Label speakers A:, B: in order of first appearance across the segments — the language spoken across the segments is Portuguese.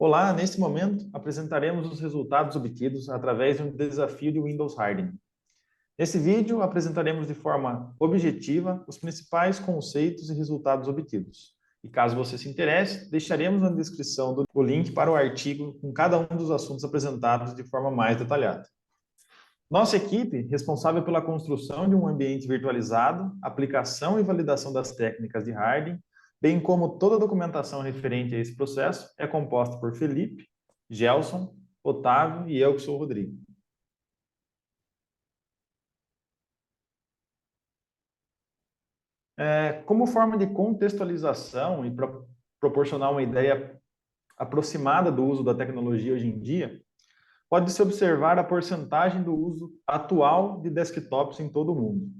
A: Olá, neste momento apresentaremos os resultados obtidos através de um desafio de Windows Hardening. Nesse vídeo apresentaremos de forma objetiva os principais conceitos e resultados obtidos. E caso você se interesse, deixaremos na descrição o link para o artigo com cada um dos assuntos apresentados de forma mais detalhada. Nossa equipe, responsável pela construção de um ambiente virtualizado, aplicação e validação das técnicas de hardening, bem como toda a documentação referente a esse processo, é composta por Felipe, Gelson, Otávio e eu, que sou o Rodrigo. Como forma de contextualização e para proporcionar uma ideia aproximada do uso da tecnologia hoje em dia, pode-se observar a porcentagem do uso atual de desktops em todo o mundo.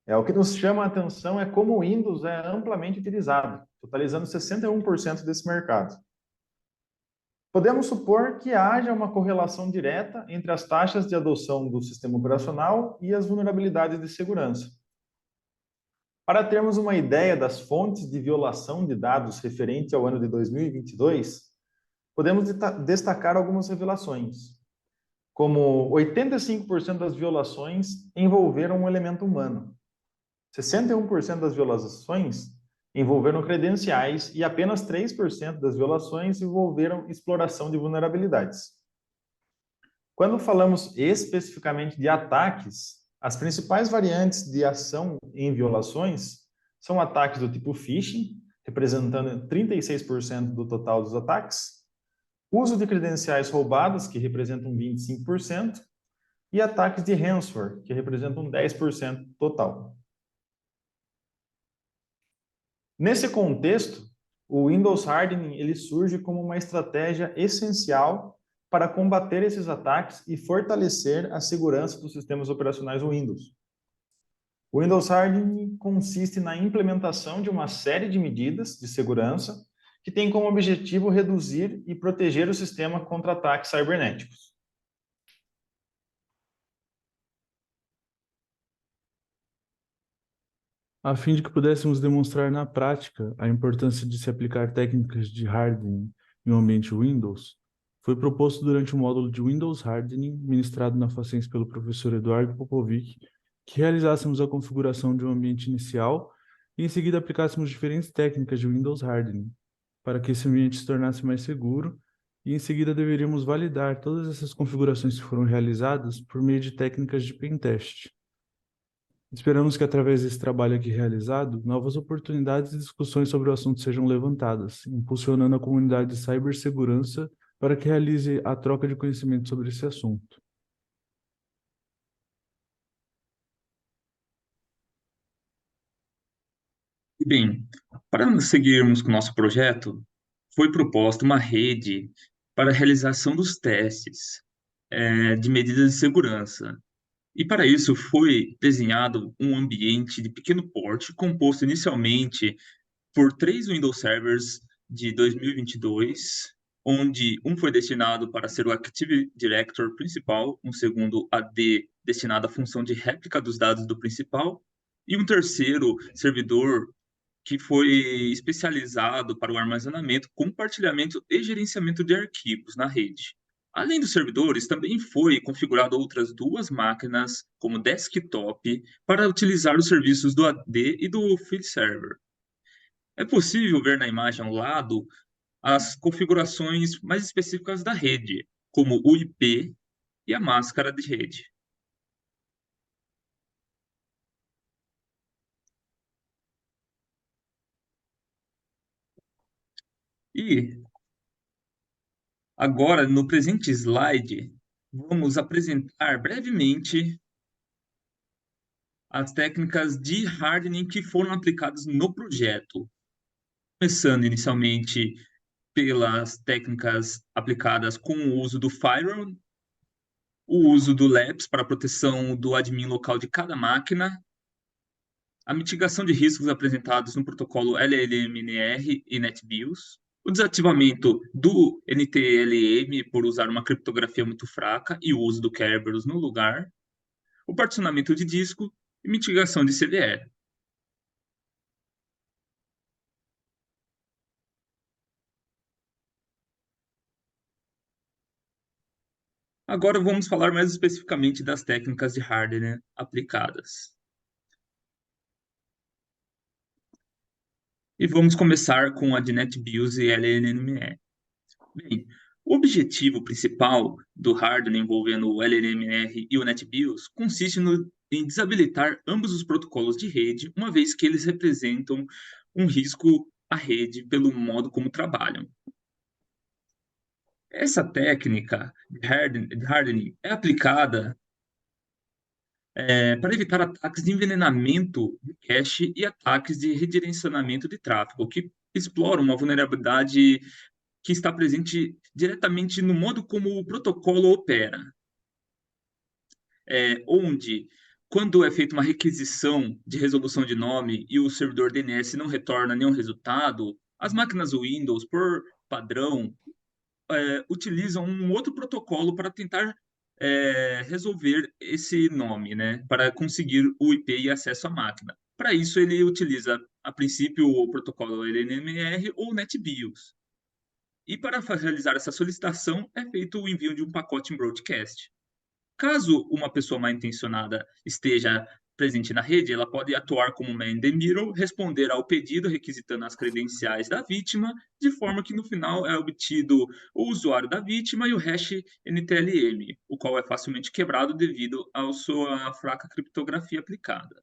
A: O que nos chama a atenção é como o Windows é amplamente utilizado, totalizando 61% desse mercado. Podemos supor que haja uma correlação direta entre as taxas de adoção do sistema operacional e as vulnerabilidades de segurança. Para termos uma ideia das fontes de violação de dados referente ao ano de 2022, podemos destacar algumas revelações, como 85% das violações envolveram um elemento humano, 61% das violações envolveram credenciais e apenas 3% das violações envolveram exploração de vulnerabilidades. Quando falamos especificamente de ataques, as principais variantes de ação em violações são ataques do tipo phishing, representando 36% do total dos ataques, uso de credenciais roubadas, que representam 25%, e ataques de ransomware, que representam 10% total. Nesse contexto, o Windows Hardening ele surge como uma estratégia essencial para combater esses ataques e fortalecer a segurança dos sistemas operacionais Windows. O Windows Hardening consiste na implementação de uma série de medidas de segurança que tem como objetivo reduzir e proteger o sistema contra ataques cibernéticos.
B: A fim de que pudéssemos demonstrar na prática a importância de se aplicar técnicas de hardening em um ambiente Windows, foi proposto durante o módulo de Windows Hardening, ministrado na Facens pelo professor Eduardo Popovic, que realizássemos a configuração de um ambiente inicial e em seguida aplicássemos diferentes técnicas de Windows Hardening, para que esse ambiente se tornasse mais seguro, e em seguida deveríamos validar todas essas configurações que foram realizadas por meio de técnicas de pentest. Esperamos que, através desse trabalho aqui realizado, novas oportunidades e discussões sobre o assunto sejam levantadas, impulsionando a comunidade de cibersegurança para que realize a troca de conhecimento sobre esse assunto.
C: Bem, para seguirmos com o nosso projeto, foi proposta uma rede para a realização dos testes de medidas de segurança. E para isso foi desenhado um ambiente de pequeno porte, composto inicialmente por 3 Windows Servers de 2022, onde um foi destinado para ser o Active Directory principal, um segundo AD destinado à função de réplica dos dados do principal, e um terceiro servidor que foi especializado para o armazenamento, compartilhamento e gerenciamento de arquivos na rede. Além dos servidores, também foi configurado outras 2 máquinas como desktop para utilizar os serviços do AD e do Field Server. É possível ver na imagem ao lado as configurações mais específicas da rede, como o IP e a máscara de rede. E agora, no presente slide, vamos apresentar brevemente as técnicas de hardening que foram aplicadas no projeto. Começando inicialmente pelas técnicas aplicadas com o uso do firewall, o uso do LAPS para a proteção do admin local de cada máquina, a mitigação de riscos apresentados no protocolo LLMNR e NetBIOS, o desativamento do NTLM por usar uma criptografia muito fraca e o uso do Kerberos no lugar, o particionamento de disco e mitigação de CVE. Agora vamos falar mais especificamente das técnicas de hardening aplicadas. E vamos começar com a de NetBIOS e LNMR. Bem, o objetivo principal do hardening envolvendo o LNMR e o NetBIOS consiste em desabilitar ambos os protocolos de rede, uma vez que eles representam um risco à rede pelo modo como trabalham. Essa técnica de hardening é aplicada para evitar ataques de envenenamento de cache e ataques de redirecionamento de tráfego, que exploram uma vulnerabilidade que está presente diretamente no modo como o protocolo opera, onde, quando é feita uma requisição de resolução de nome e o servidor DNS não retorna nenhum resultado, as máquinas Windows, por padrão, utilizam um outro protocolo para tentar resolver esse nome, né, para conseguir o IP e acesso à máquina. Para isso, ele utiliza, a princípio, o protocolo LNMR ou NetBIOS. E para realizar essa solicitação, é feito o envio de um pacote em broadcast. Caso uma pessoa mal intencionada esteja presente na rede, ela pode atuar como man in the middle, responder ao pedido requisitando as credenciais da vítima, de forma que no final é obtido o usuário da vítima e o hash NTLM, o qual é facilmente quebrado devido à sua fraca criptografia aplicada.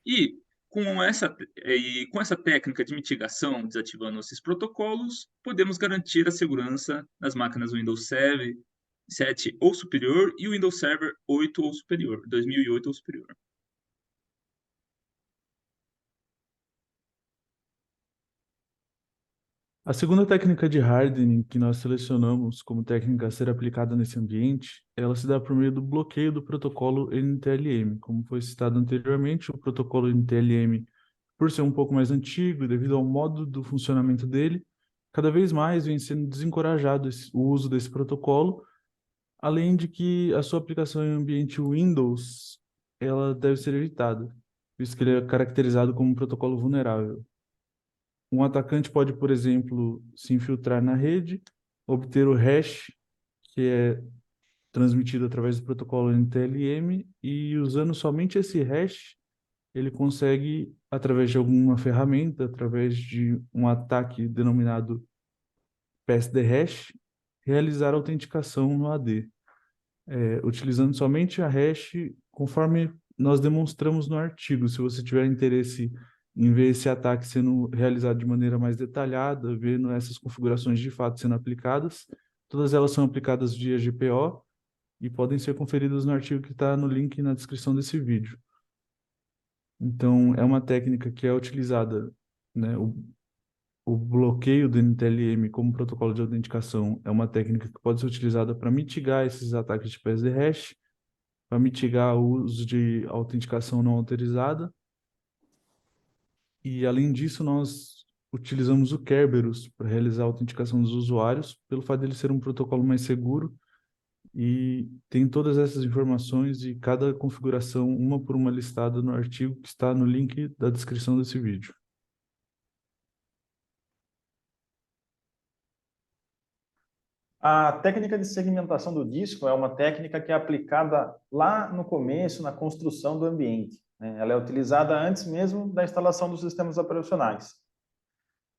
C: E com essa técnica de mitigação, desativando esses protocolos, podemos garantir a segurança nas máquinas Windows 7 ou superior e o Windows Server 8 ou superior, 2008 ou superior.
B: A segunda técnica de hardening que nós selecionamos como técnica a ser aplicada nesse ambiente, ela se dá por meio do bloqueio do protocolo NTLM. Como foi citado anteriormente, o protocolo NTLM, por ser um pouco mais antigo e devido ao modo do funcionamento dele, cada vez mais vem sendo desencorajado o uso desse protocolo, além de que a sua aplicação em ambiente Windows, ela deve ser evitada, visto que ele é caracterizado como um protocolo vulnerável. Um atacante pode, por exemplo, se infiltrar na rede, obter o hash, que é transmitido através do protocolo NTLM, e usando somente esse hash, ele consegue, através de alguma ferramenta, através de um ataque denominado PSD-hash, realizar a autenticação no AD, utilizando somente a hash, conforme nós demonstramos no artigo. Se você tiver interesse em ver esse ataque sendo realizado de maneira mais detalhada, vendo essas configurações de fato sendo aplicadas, todas elas são aplicadas via GPO e podem ser conferidas no artigo que está no link na descrição desse vídeo. Então, é uma técnica que é utilizada, né, o bloqueio do NTLM como protocolo de autenticação é uma técnica que pode ser utilizada para mitigar esses ataques de PSD-hash, para mitigar o uso de autenticação não autorizada. E, além disso, nós utilizamos o Kerberos para realizar a autenticação dos usuários, pelo fato dele ser um protocolo mais seguro e tem todas essas informações e cada configuração, uma por uma, listada no artigo que está no link da descrição desse vídeo.
A: A técnica de segmentação do disco é uma técnica que é aplicada lá no começo, na construção do ambiente, né? Ela é utilizada antes mesmo da instalação dos sistemas operacionais.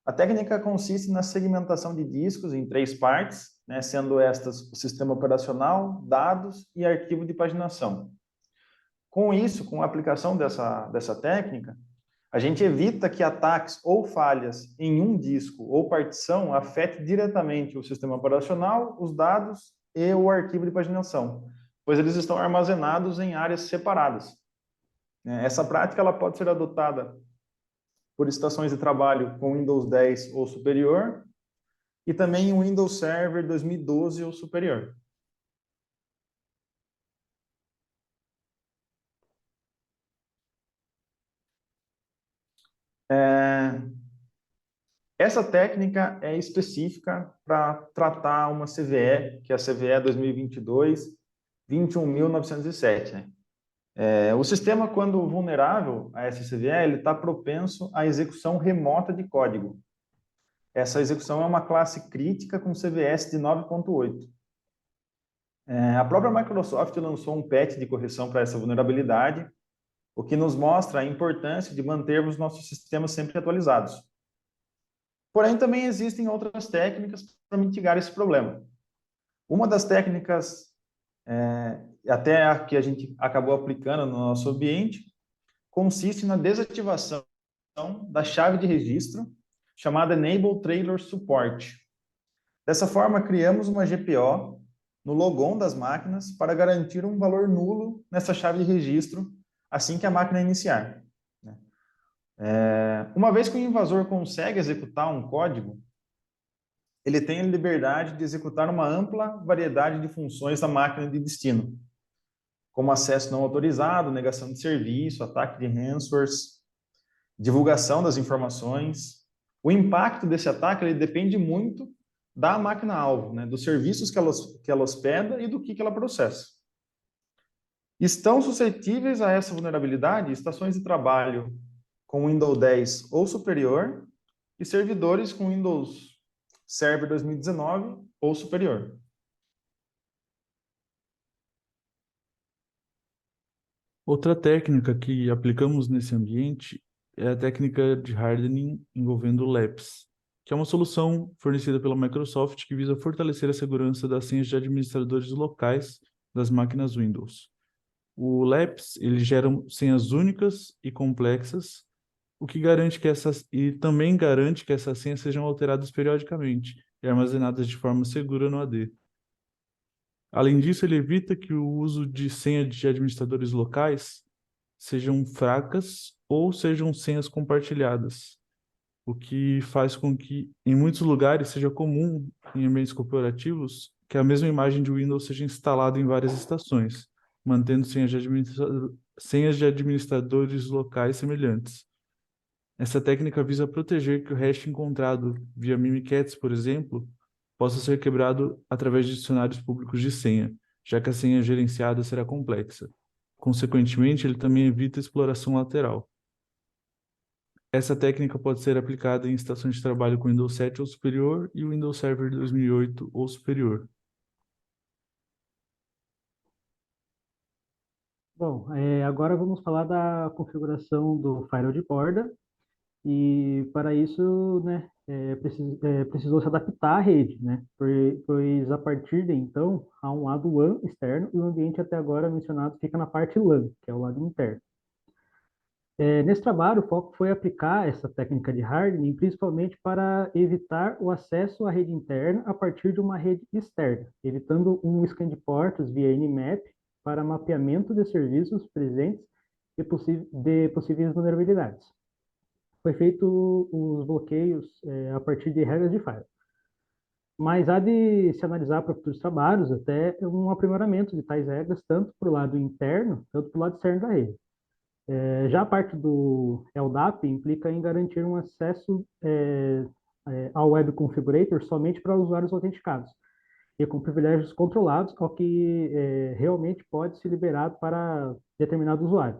A: A técnica consiste na segmentação de discos em 3 partes, né, sendo estas o sistema operacional, dados e arquivo de paginação. Com isso, com a aplicação dessa técnica, a gente evita que ataques ou falhas em um disco ou partição afetem diretamente o sistema operacional, os dados e o arquivo de paginação, pois eles estão armazenados em áreas separadas. Essa prática ela pode ser adotada por estações de trabalho com Windows 10 ou superior e também em Windows Server 2012 ou superior. Essa técnica é específica para tratar uma CVE, que é a CVE 2022 21907, né? O sistema, quando vulnerável a essa CVE, ele está propenso à execução remota de código. Essa execução é uma classe crítica com CVS de 9.8. A própria Microsoft lançou um patch de correção para essa vulnerabilidade, o que nos mostra a importância de mantermos nossos sistemas sempre atualizados. Porém, também existem outras técnicas para mitigar esse problema. Uma das técnicas, até a que a gente acabou aplicando no nosso ambiente, consiste na desativação da chave de registro, chamada Enable Trailer Support. Dessa forma, criamos uma GPO no logon das máquinas para garantir um valor nulo nessa chave de registro assim que a máquina iniciar. Uma vez que o invasor consegue executar um código, ele tem a liberdade de executar uma ampla variedade de funções da máquina de destino, como acesso não autorizado, negação de serviço, ataque de ransomwares, divulgação das informações. O impacto desse ataque ele depende muito da máquina-alvo, né, dos serviços que ela hospeda e do que ela processa. Estão suscetíveis a essa vulnerabilidade estações de trabalho com Windows 10 ou superior e servidores com Windows Server 2019 ou superior.
B: Outra técnica que aplicamos nesse ambiente é a técnica de hardening envolvendo o LAPS, que é uma solução fornecida pela Microsoft que visa fortalecer a segurança das senhas de administradores locais das máquinas Windows. O LAPS, ele gera senhas únicas e complexas, o que garante que também garante que essas senhas sejam alteradas periodicamente e armazenadas de forma segura no AD. Além disso, ele evita que o uso de senha de administradores locais sejam fracas ou sejam senhas compartilhadas, o que faz com que, em muitos lugares, seja comum, em ambientes corporativos, que a mesma imagem de Windows seja instalada em várias estações, mantendo senhas de administradores locais semelhantes. Essa técnica visa proteger que o hash encontrado via Mimikatz, por exemplo, possa ser quebrado através de dicionários públicos de senha, já que a senha gerenciada será complexa. Consequentemente, ele também evita exploração lateral. Essa técnica pode ser aplicada em estações de trabalho com Windows 7 ou superior e Windows Server 2008 ou superior.
D: Bom, agora vamos falar da configuração do firewall de borda. E para isso, né, precisou se adaptar à rede, né, pois a partir de então há um lado WAN externo e o ambiente até agora mencionado fica na parte LAN, que é o lado interno. Nesse trabalho, o foco foi aplicar essa técnica de hardening principalmente para evitar o acesso à rede interna a partir de uma rede externa, evitando um scan de portas via Nmap para mapeamento de serviços presentes e de possíveis vulnerabilidades. Foi feito os bloqueios a partir de regras de firewall. Mas há de se analisar para futuros trabalhos até um aprimoramento de tais regras, tanto para o lado interno, quanto para o lado externo da rede. Já a parte do LDAP implica em garantir um acesso ao Web Configurator somente para usuários autenticados, e com privilégios controlados ao que realmente pode ser liberado para determinado usuário.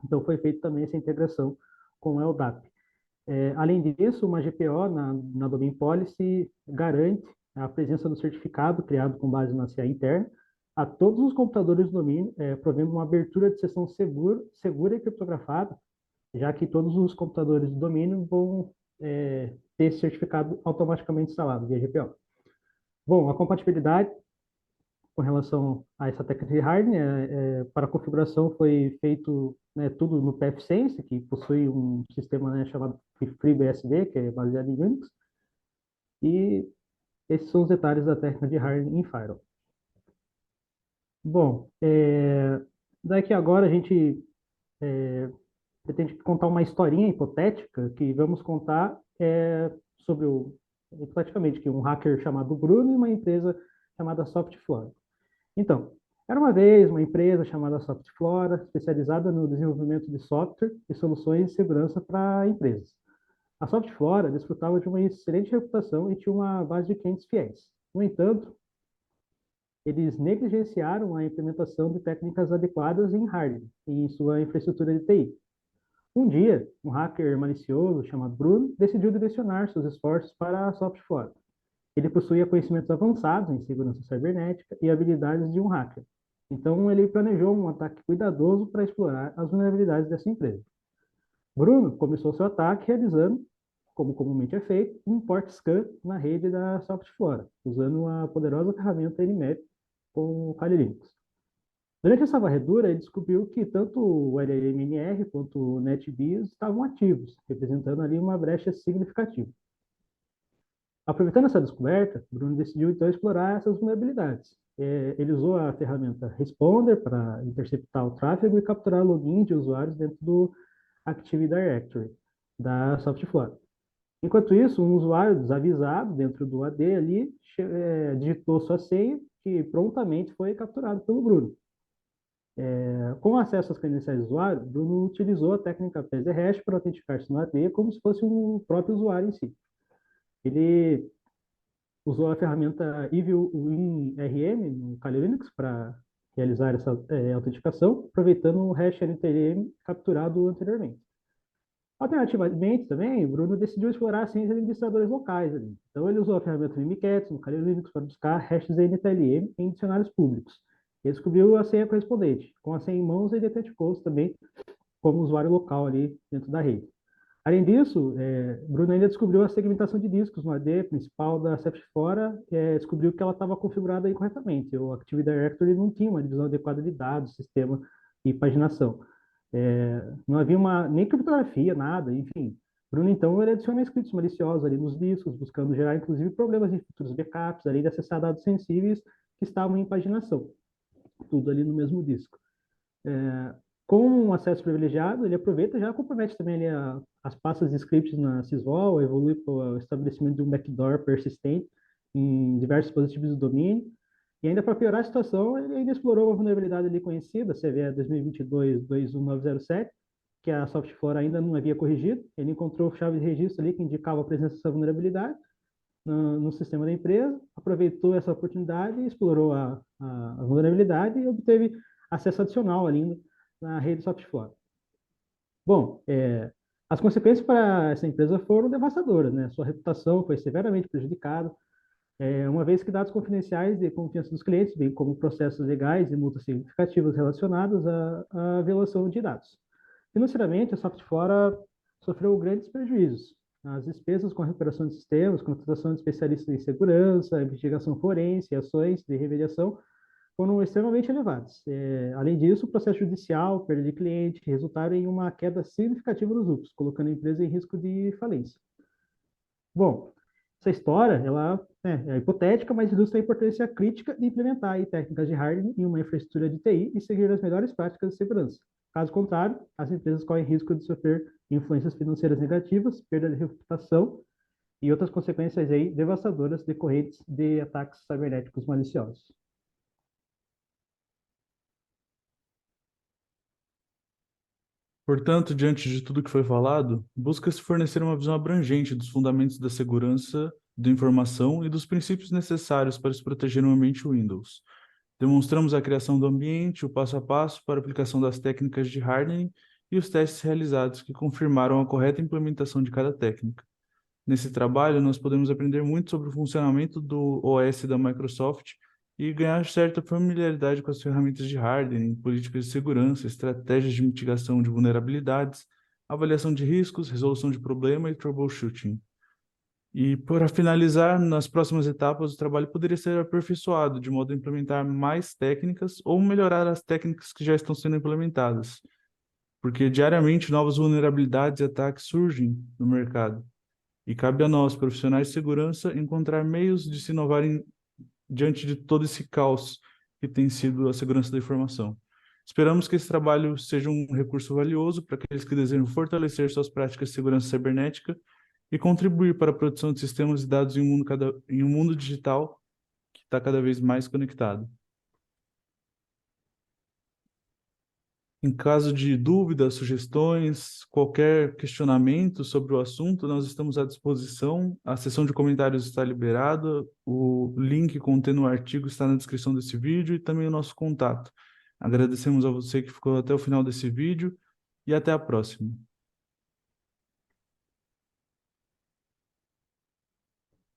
D: Então, foi feita também essa integração com o LDAP. Além disso, uma GPO na Domain Policy garante a presença do certificado criado com base na CA interna a todos os computadores do domínio, provendo uma abertura de sessão segura e criptografada, já que todos os computadores do domínio vão ter esse certificado automaticamente instalado via GPO. Bom, a compatibilidade com relação a essa técnica de hardening, para a configuração foi feito tudo no pfSense, que possui um sistema chamado FreeBSD, que é baseado em Unix, e esses são os detalhes da técnica de hardening em firewall. Bom, daqui agora a gente pretende contar uma historinha hipotética que vamos contar sobre hipoteticamente, que um hacker chamado Bruno e uma empresa chamada Softflora. Então, era uma vez uma empresa chamada Softflora, especializada no desenvolvimento de software e soluções de segurança para empresas. A Softflora desfrutava de uma excelente reputação e tinha uma base de clientes fiéis. No entanto, eles negligenciaram a implementação de técnicas adequadas em hardware e em sua infraestrutura de TI. Um dia, um hacker malicioso chamado Bruno decidiu direcionar seus esforços para a Softflora. ele possuía conhecimentos avançados em segurança cibernética e habilidades de um hacker. Então, ele planejou um ataque cuidadoso para explorar as vulnerabilidades dessa empresa. Bruno começou seu ataque realizando, como comumente é feito, um port scan na rede da Softflora, usando a poderosa ferramenta Nmap com o Kali Linux. Durante essa varredura, ele descobriu que tanto o LLMNR quanto o NetBIOS estavam ativos, representando ali uma brecha significativa. Aproveitando essa descoberta, Bruno decidiu então explorar essas vulnerabilidades. Ele usou a ferramenta Responder para interceptar o tráfego e capturar login de usuários dentro do Active Directory da Softflora. Enquanto isso, um usuário desavisado dentro do AD ali digitou sua senha, que prontamente foi capturado pelo Bruno. Com acesso às credenciais do usuário, Bruno utilizou a técnica PSHash para autenticar-se no AD como se fosse o próprio usuário em si. Ele usou a ferramenta EvilWinRM no Kali Linux para realizar essa autenticação, aproveitando o hash LTM capturado anteriormente. Alternativamente, também, o Bruno decidiu explorar senhas de administradores locais ali. Então, ele usou a ferramenta Mimikatz no Kali Linux para buscar hashes NTLM em dicionários públicos. Ele descobriu a senha correspondente. Com a senha em mãos, ele autenticou-se também como usuário local ali dentro da rede. Além disso, Bruno ainda descobriu a segmentação de discos no AD principal da Softflora, descobriu que ela estava configurada incorretamente. O Active Directory não tinha uma divisão adequada de dados, sistema e paginação. Não havia nem criptografia, nada, enfim. Bruno, então, ele adiciona scripts maliciosos ali nos discos, buscando gerar, inclusive, problemas de futuros backups, além de acessar dados sensíveis que estavam em paginação. Tudo ali no mesmo disco. Com um acesso privilegiado, ele aproveita e já compromete também ali as pastas de scripts na sysvol, evolui para o estabelecimento de um backdoor persistente em diversos dispositivos do domínio. E ainda para piorar a situação, ele ainda explorou uma vulnerabilidade ali conhecida, CVE 2022-21907, que a Softflora ainda não havia corrigido. Ele encontrou chave de registro ali que indicava a presença dessa vulnerabilidade no sistema da empresa, aproveitou essa oportunidade e explorou a vulnerabilidade e obteve acesso adicional ali na rede Softflora. Bom, as consequências para essa empresa foram devastadoras, né? Sua reputação foi severamente prejudicada, uma vez que dados confidenciais de confiança dos clientes, bem como processos legais e multas significativas relacionadas à violação de dados. Financeiramente, a Softflora sofreu grandes prejuízos. As despesas com a recuperação de sistemas, contratação de especialistas em segurança, investigação forense e ações de remediação foram extremamente elevados. Além disso, o processo judicial, perda de cliente, resultaram em uma queda significativa dos lucros, colocando a empresa em risco de falência. Bom, essa história ela é hipotética, mas ilustra a importância crítica de implementar técnicas de hardening em uma infraestrutura de TI e seguir as melhores práticas de segurança. Caso contrário, as empresas correm risco de sofrer influências financeiras negativas, perda de reputação e outras consequências aí devastadoras decorrentes de ataques cibernéticos maliciosos.
B: Portanto, diante de tudo que foi falado, busca-se fornecer uma visão abrangente dos fundamentos da segurança da informação e dos princípios necessários para se proteger no ambiente Windows. Demonstramos a criação do ambiente, o passo a passo para a aplicação das técnicas de hardening e os testes realizados que confirmaram a correta implementação de cada técnica. Nesse trabalho, nós podemos aprender muito sobre o funcionamento do OS da Microsoft e ganhar certa familiaridade com as ferramentas de hardening, políticas de segurança, estratégias de mitigação de vulnerabilidades, avaliação de riscos, resolução de problema e troubleshooting. E, para finalizar, nas próximas etapas, o trabalho poderia ser aperfeiçoado, de modo a implementar mais técnicas ou melhorar as técnicas que já estão sendo implementadas, porque diariamente novas vulnerabilidades e ataques surgem no mercado. E cabe a nós, profissionais de segurança, encontrar meios de se inovarem diante de todo esse caos que tem sido a segurança da informação. Esperamos que esse trabalho seja um recurso valioso para aqueles que desejam fortalecer suas práticas de segurança cibernética e contribuir para a produção de sistemas e dados em um mundo digital que está cada vez mais conectado. Em caso de dúvidas, sugestões, qualquer questionamento sobre o assunto, nós estamos à disposição. A seção de comentários está liberada, o link contendo o artigo está na descrição desse vídeo e também o nosso contato. Agradecemos a você que ficou até o final desse vídeo e até a próxima.